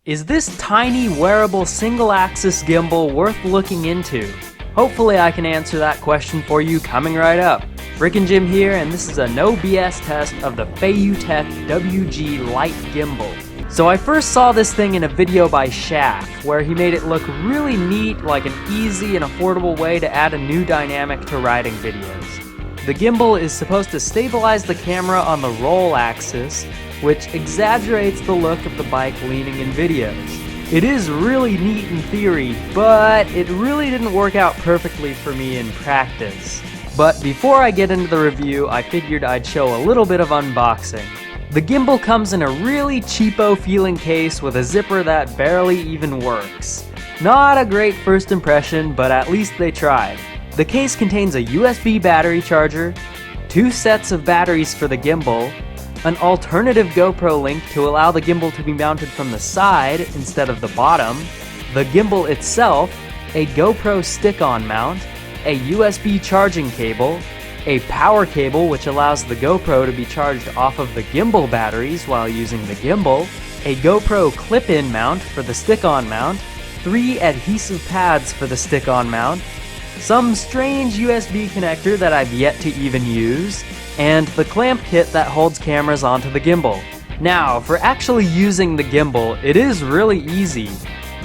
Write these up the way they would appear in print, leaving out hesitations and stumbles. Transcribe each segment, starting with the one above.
Is this tiny wearable single-axis gimbal worth looking into? Hopefully I can answer that question for you coming right up. Rick and Jim here, and this is a no BS test of the Feiyu Tech WG Lite gimbal. So I first saw this thing in a video by Shaft, where he made it look really neat, like an easy and affordable way to add a new dynamic to riding videos. The gimbal is supposed to stabilize the camera on the roll axis, which exaggerates the look of the bike leaning in videos. It is really neat in theory, but it really didn't work out perfectly for me in practice. But before I get into the review, I figured I'd show a little bit of unboxing. The gimbal comes in a really cheapo feeling case with a zipper that barely even works. Not a great first impression, but at least they tried. The case contains a USB battery charger, 2 sets of batteries for the gimbal, an alternative GoPro link to allow the gimbal to be mounted from the side instead of the bottom, the gimbal itself, a GoPro stick-on mount, a USB charging cable, a power cable which allows the GoPro to be charged off of the gimbal batteries while using the gimbal, a GoPro clip-in mount for the stick-on mount, 3 adhesive pads for the stick-on mount, some strange USB connector that I've yet to even use, and the clamp kit that holds cameras onto the gimbal. Now, for actually using the gimbal, it is really easy.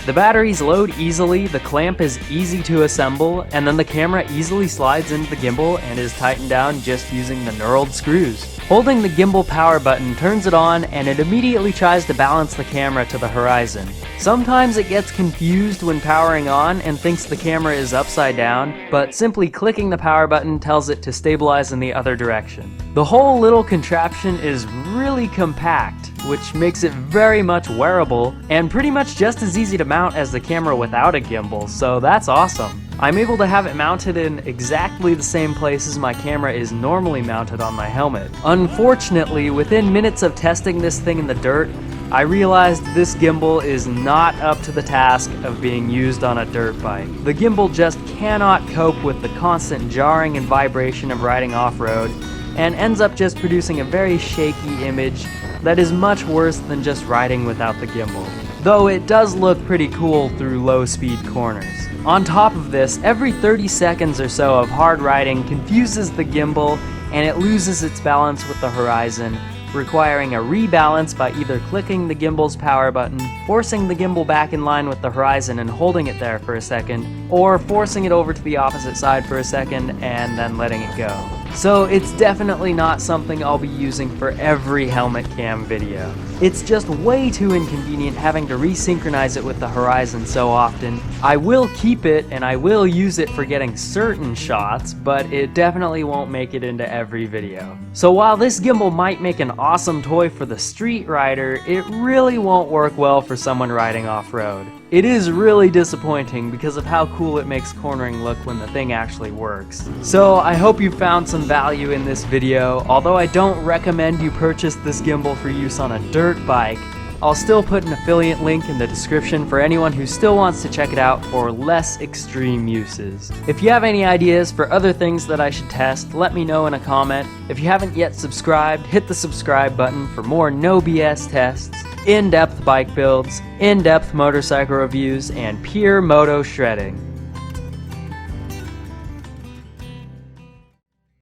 The batteries load easily, the clamp is easy to assemble, and then the camera easily slides into the gimbal and is tightened down just using the knurled screws. Holding the gimbal power button turns it on, and it immediately tries to balance the camera to the horizon. Sometimes it gets confused when powering on and thinks the camera is upside down, but simply clicking the power button tells it to stabilize in the other direction. The whole little contraption is really compact, which makes it very much wearable and pretty much just as easy to mount as the camera without a gimbal, so that's awesome. I'm able to have it mounted in exactly the same places my camera is normally mounted on my helmet. Unfortunately, within minutes of testing this thing in the dirt, I realized this gimbal is not up to the task of being used on a dirt bike. The gimbal just cannot cope with the constant jarring and vibration of riding off-road, and ends up just producing a very shaky image that is much worse than just riding without the gimbal. Though it does look pretty cool through low-speed corners. On top of this, every 30 seconds or so of hard riding confuses the gimbal and it loses its balance with the horizon, requiring a rebalance by either clicking the gimbal's power button, forcing the gimbal back in line with the horizon and holding it there for a second, or forcing it over to the opposite side for a second and then letting it go. So it's definitely not something I'll be using for every helmet cam video. It's just way too inconvenient having to resynchronize it with the horizon so often. I will keep it and I will use it for getting certain shots, but it definitely won't make it into every video. So while this gimbal might make an awesome toy for the street rider, it really won't work well for someone riding off-road. It is really disappointing because of how cool it makes cornering look when the thing actually works. So I hope you found some value in this video. Although I don't recommend you purchase this gimbal for use on a dirt bike, I'll still put an affiliate link in the description for anyone who still wants to check it out for less extreme uses. If you have any ideas for other things that I should test, let me know in a comment. If you haven't yet subscribed, hit the subscribe button for more no BS tests, in-depth bike builds, in-depth motorcycle reviews, and pure moto shredding.